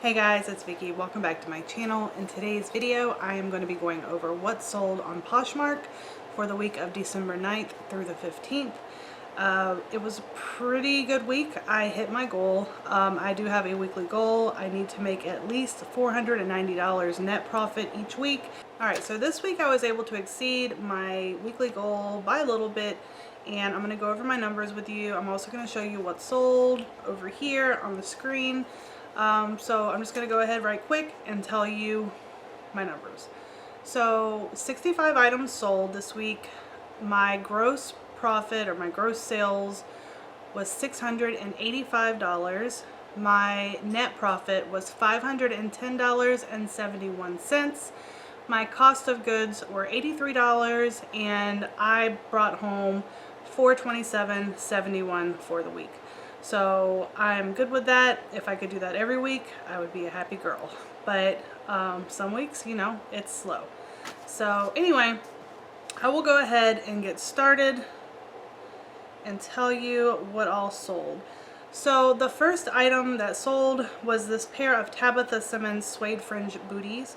Hey guys, it's Vicky. Welcome back to my channel. In today's video, I am going to be going over what's sold on Poshmark for the week of December 9th through the 15th. It was a pretty good week. I hit my goal. I do have a weekly goal. I need to make at least $490 net profit each week. Alright, so this week I was able to exceed my weekly goal by a little bit, and I'm going to go over my numbers with you. I'm also going to show you what's sold over here on the screen. So I'm just going to go ahead right quick and tell you my numbers. So 65 items sold this week. My gross profit, or my gross sales, was $685. My net profit was $510.71. My cost of goods were $83, and I brought home $427.71 for the week. So I'm good with that. If I could do that every week, I would be a happy girl. But some weeks, you know, it's slow. So anyway, I will go ahead and get started and tell you what all sold. So the first item that sold was this pair of Tabitha Simmons suede fringe booties.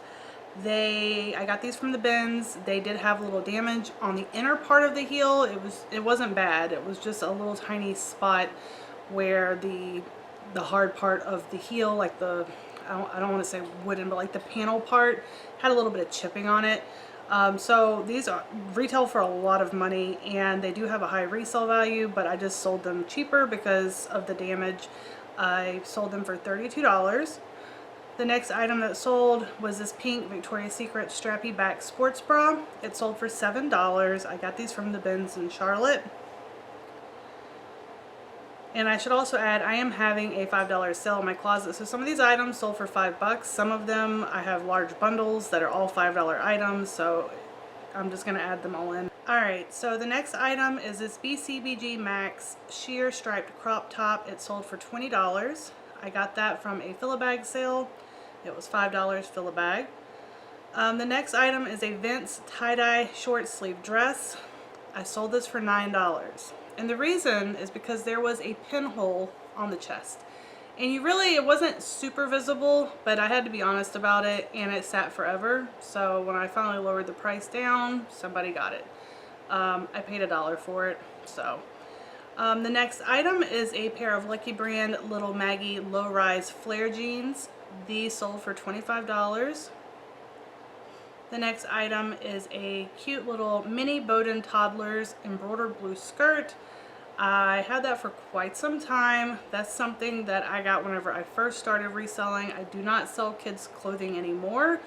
I got these from the bins. They did have a little damage on the inner part of the heel. It wasn't bad. It was just a little tiny spot where the hard part of the heel, like I don't want to say wooden, but like the panel part, had a little bit of chipping on it. So these retail for a lot of money, and they do have a high resale value, but I just sold them cheaper because of the damage. I sold them for $32. The next item that sold was this pink Victoria's Secret strappy back sports bra. It sold for $7. I got these from the bins in Charlotte. And I should also add, I am having a $5 sale in my closet. So some of these items sold for $5. Some of them, I have large bundles that are all $5 items. So I'm just going to add them all in. Alright, so the next item is this BCBG Max sheer striped crop top. It sold for $20. I got that from a fill-a-bag sale. It was $5 fill-a-bag. The next item is a Vince tie-dye short sleeve dress. I sold this for $9. And the reason is because there was a pinhole on the chest. And it wasn't super visible, but I had to be honest about it, and it sat forever. So when I finally lowered the price down, somebody got it. I paid $1 for it. So the next item is a pair of Lucky Brand Little Maggie low-rise flare jeans. These sold for $25. The next item is a cute little mini Bowden Toddlers embroidered blue skirt. I had that for quite some time. That's something that I got whenever I first started reselling. I do not sell kids clothing anymore.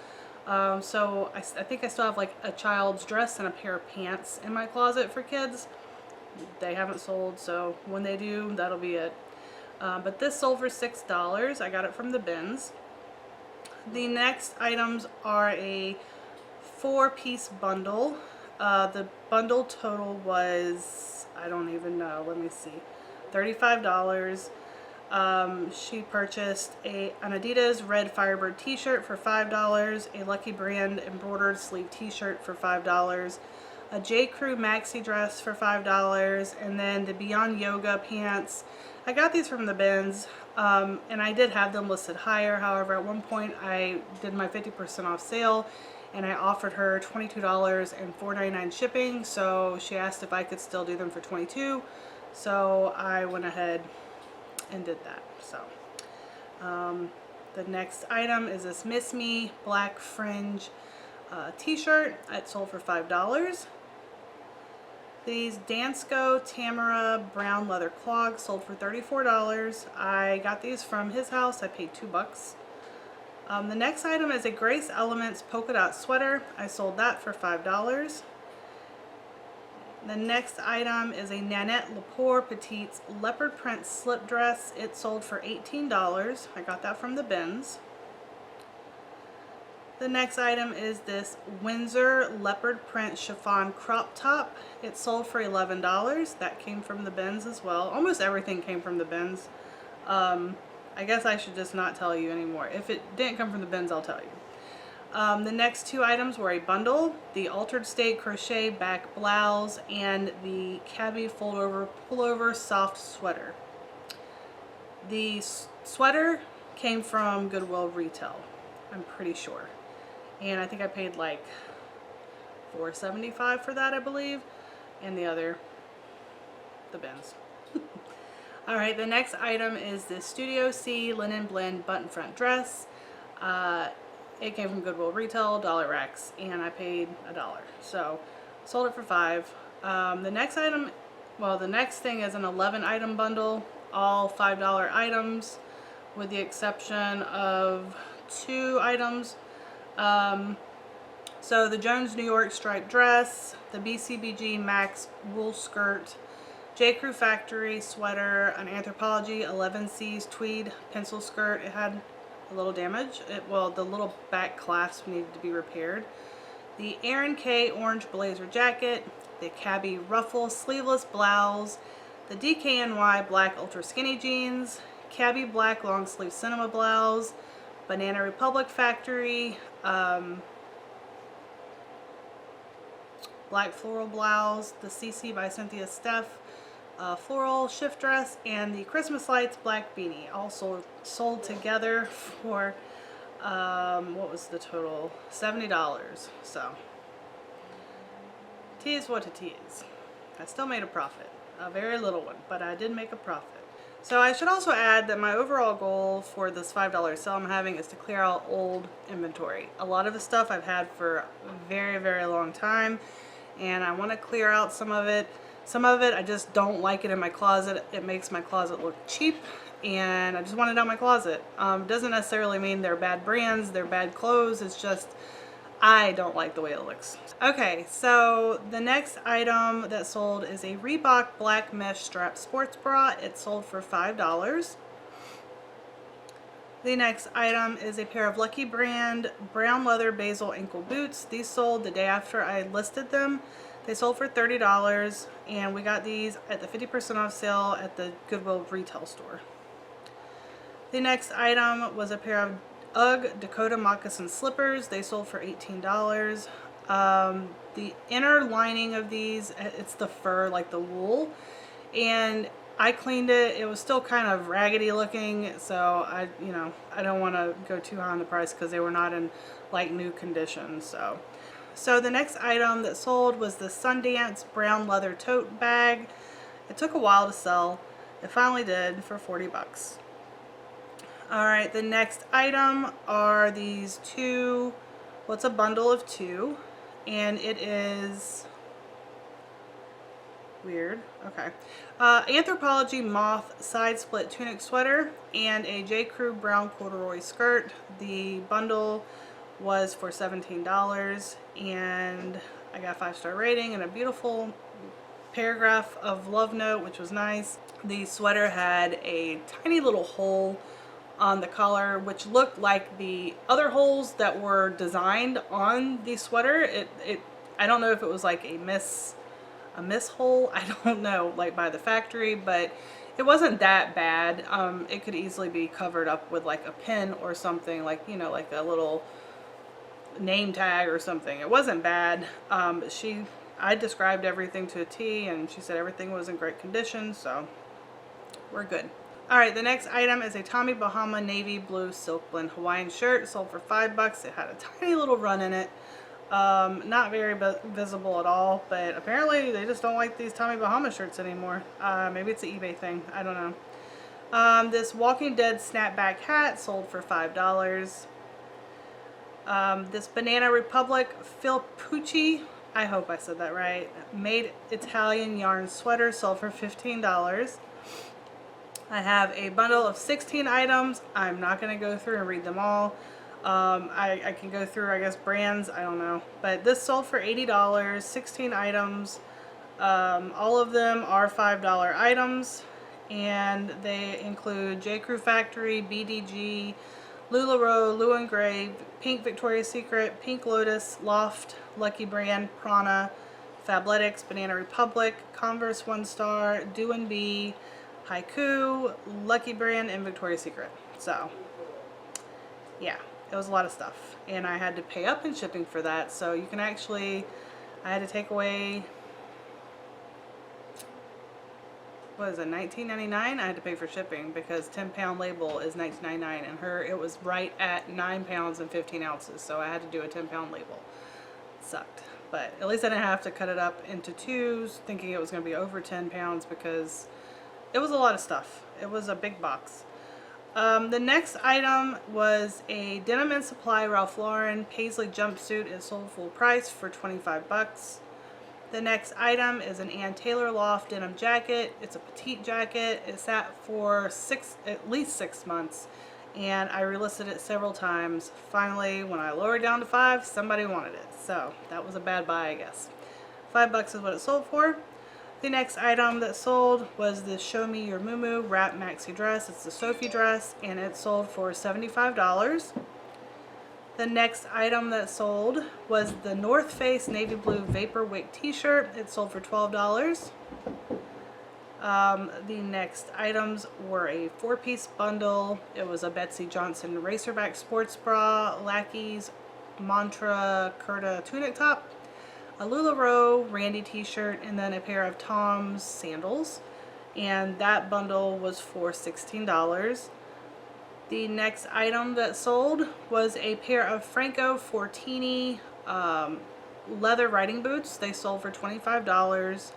So I think I still have like a child's dress and a pair of pants in my closet for kids. They haven't sold, so when they do, that'll be it. But this sold for $6. I got it from the bins. The next items are a 4-piece bundle. The bundle total was, I don't even know, let me see, $35. She purchased an Adidas red Firebird t-shirt for $5, a Lucky Brand embroidered sleeve t-shirt for $5, a J. Crew maxi dress for $5, and then the Beyond Yoga pants. I got these from the bins, and I did have them listed higher. However, at one point I did my 50% off sale, and I offered her $22 and $4.99 shipping, so she asked if I could still do them for $22, so I went ahead and did that. So the next item is this Miss Me black fringe t-shirt. It sold for $5. These Dansko Tamara brown leather clogs sold for $34. I got these from his house. I paid $2. The next item is a Grace Elements polka dot sweater. I sold that for $5. The next item is a Nanette Lepore Petite's leopard print slip dress. It sold for $18. I got that from the bins. The next item is this Windsor leopard print chiffon crop top. It sold for $11. That came from the bins as well. Almost everything came from the bins. I guess I should just not tell you anymore. If it didn't come from the bins, I'll tell you. The next two items were a bundle, the Altered State crochet back blouse and the Cabby fold over pullover soft sweater. The sweater came from Goodwill Retail, I'm pretty sure. And I think I paid like $4.75 for that, I believe. And the bins. Alright, the next item is this Studio C Linen Blend Button Front Dress. It came from Goodwill Retail, Dollar Racks, and I paid $1. So, sold it for $5. The next item, well, the next thing is an 11 item bundle, all $5 items, with the exception of 2 items. So the Jones New York striped dress, the BCBG Max wool skirt, J. Crew Factory sweater, an Anthropologie 11C's tweed pencil skirt. It had a little damage. Well, the little back clasp needed to be repaired. The Aaron K orange blazer jacket, the Cabby ruffle sleeveless blouse, the DKNY black ultra skinny jeans, Cabby black long sleeve cinema blouse, Banana Republic Factory, black floral blouse, the CC by Cynthia Steph floral shift dress, and the Christmas lights black beanie, all sold together for what was the total? $70. So tease what it is. I still made a profit, a very little one, but I did make a profit. So I should also add that my overall goal for this $5 sale I'm having is to clear out old inventory. A lot of the stuff I've had for a very, very long time, and I want to clear out some of it. Some of it I just don't like it in my closet. It makes my closet look cheap, and I just want it out of my closet. Doesn't necessarily mean they're bad brands, they're bad clothes. It's just I don't like the way it looks. Okay, so the next item that sold is a Reebok black mesh strap sports bra. It sold for $5. The next item is a pair of Lucky Brand brown leather basil ankle boots. These sold the day after I listed them. They sold for $30, and we got these at the 50% off sale at the Goodwill retail store. The next item was a pair of UGG Dakota moccasin slippers. They sold for $18. The inner lining of these, it's the fur, like the wool, and I cleaned it. It was still kind of raggedy looking, so I don't want to go too high on the price because they were not in like new condition. So the next item that sold was the Sundance brown leather tote bag. It took a while to sell. It finally did for $40. Alright, the next item are these two, well, it's a bundle of 2, and it is weird. Okay. Anthropologie moth side split tunic sweater and a J. Crew brown corduroy skirt. The bundle was for $17, and I got a 5-star rating and a beautiful paragraph of love note, which was nice. The sweater had a tiny little hole on the collar, which looked like the other holes that were designed on the sweater. I don't know if it was like a miss hole, I don't know, like by the factory, but it wasn't that bad. It could easily be covered up with like a pin or something, like, you know, like a little name tag or something. It wasn't bad. I described everything to a T, and she said everything was in great condition, so we're good. Alright, the next item is a Tommy Bahama navy blue silk blend Hawaiian shirt. Sold for $5. It had a tiny little run in it. Not very visible at all, but apparently they just don't like these Tommy Bahama shirts anymore. Maybe it's an eBay thing. I don't know. This Walking Dead snapback hat sold for $5. This Banana Republic Filpucci, I hope I said that right, made Italian yarn sweater sold for $15. I have a bundle of 16 items. I'm not going to go through and read them all. I can go through, I guess, brands, I don't know. But this sold for $80, 16 items. All of them are $5 items, and they include J. Crew Factory, BDG, LuLaRoe, Lou & Grey, Pink Victoria's Secret, Pink Lotus, Loft, Lucky Brand, Prana, Fabletics, Banana Republic, Converse One Star, Do & Be, Haiku, Lucky Brand, and Victoria's Secret. So, yeah, it was a lot of stuff. And I had to pay up in shipping for that, so you can actually, I had to take away what is it, $19.99? I had to pay for shipping because 10-pound label is $19.99, and it was right at 9 pounds and 15 ounces, so I had to do a 10-pound label. It sucked, but at least I didn't have to cut it up into twos thinking it was going to be over 10 pounds because it was a lot of stuff. It was a big box. The next item was a Denim and Supply Ralph Lauren Paisley jumpsuit. It sold full price for 25 bucks. The next item is an Ann Taylor Loft denim jacket. It's a petite jacket. It sat for at least 6 months, and I relisted it several times. Finally, when I lowered down to 5, somebody wanted it. So that was a bad buy, I guess. 5 bucks is what it sold for. The next item that sold was the Show Me Your Muumuu wrap maxi dress. It's the Sophie dress, and it sold for $75. The next item that sold was the North Face navy blue vapor wick t-shirt. It sold for $12. The next items were a 4-piece bundle. It was a Betsy Johnson Racerback sports bra, Lackeys Mantra Curta tunic top, a LuLaRoe Randy t-shirt, and then a pair of Tom's sandals. And that bundle was for $16. The next item that sold was a pair of Franco Fortini leather riding boots. They sold for $25.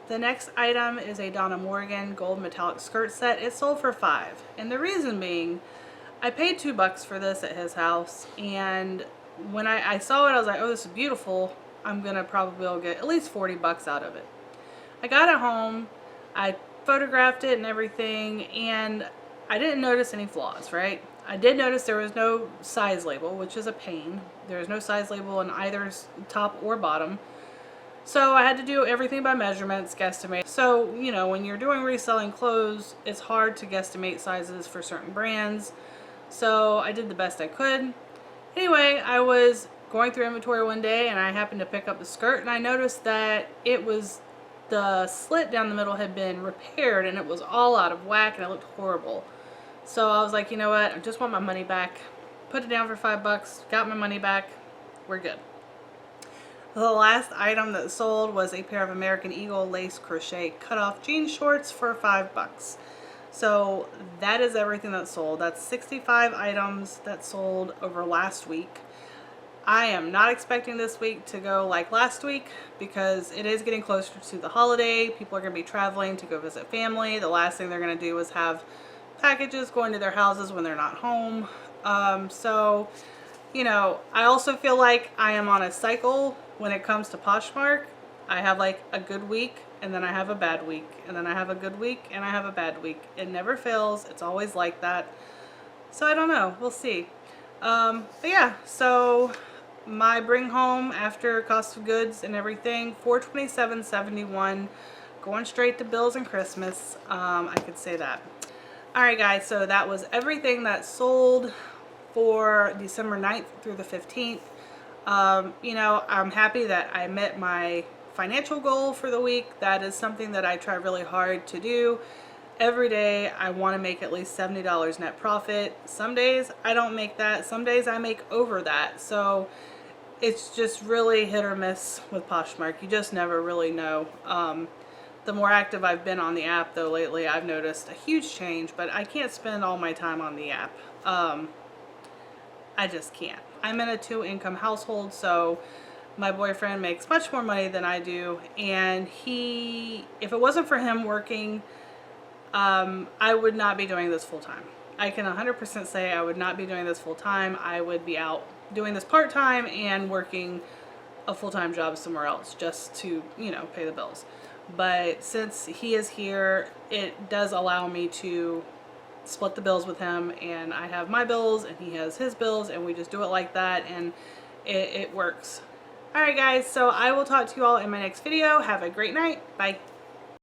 The next item is a Donna Morgan gold metallic skirt set. It sold for $5. And the reason being, I paid $2 for this at his house, and when I saw it, I was like, oh, this is beautiful. I'm gonna probably get at least 40 bucks out of it. I got it home, I photographed it and everything, and I didn't notice any flaws, right? I did notice there was no size label, which is a pain. There was no size label in either top or bottom. So I had to do everything by measurements, guesstimate. So, you know, when you're doing reselling clothes, it's hard to guesstimate sizes for certain brands. So I did the best I could. Anyway, I was going through inventory one day and I happened to pick up the skirt, and I noticed that the slit down the middle had been repaired and it was all out of whack and it looked horrible. So I was like, you know what, I just want my money back. Put it down for $5, got my money back, we're good. The last item that sold was a pair of American Eagle lace crochet cutoff jean shorts for $5. So that is everything that sold. That's 65 items that sold over last week. I am not expecting this week to go like last week because it is getting closer to the holiday. People are going to be traveling to go visit family. The last thing they're going to do is have packages going to their houses when they're not home. So, you know, I also feel like I am on a cycle when it comes to Poshmark. I have like a good week, and then I have a bad week, and then I have a good week, and I have a bad week. It never fails. It's always like that. So I don't know. We'll see. But yeah, so my bring home after cost of goods and everything, $427.71, going straight to bills and Christmas. I could say that. Alright guys, so that was everything that sold for December 9th through the 15th. You know, I'm happy that I met my financial goal for the week. That is something that I try really hard to do. Every day I want to make at least $70 net profit. Some days I don't make that. Some days I make over that. So it's just really hit or miss with Poshmark. You just never really know. The more active I've been on the app though lately, I've noticed a huge change, but I can't spend all my time on the app. I just can't. I'm in a 2-income household, so my boyfriend makes much more money than I do, and if it wasn't for him working, I would not be doing this full time. I can 100% say I would not be doing this full time. I would be out doing this part time and working a full-time job somewhere else just to, you know, pay the bills. But since he is here, it does allow me to split the bills with him, and I have my bills and he has his bills, and we just do it like that, and it works. Alright guys, so I will talk to you all in my next video. Have a great night. Bye.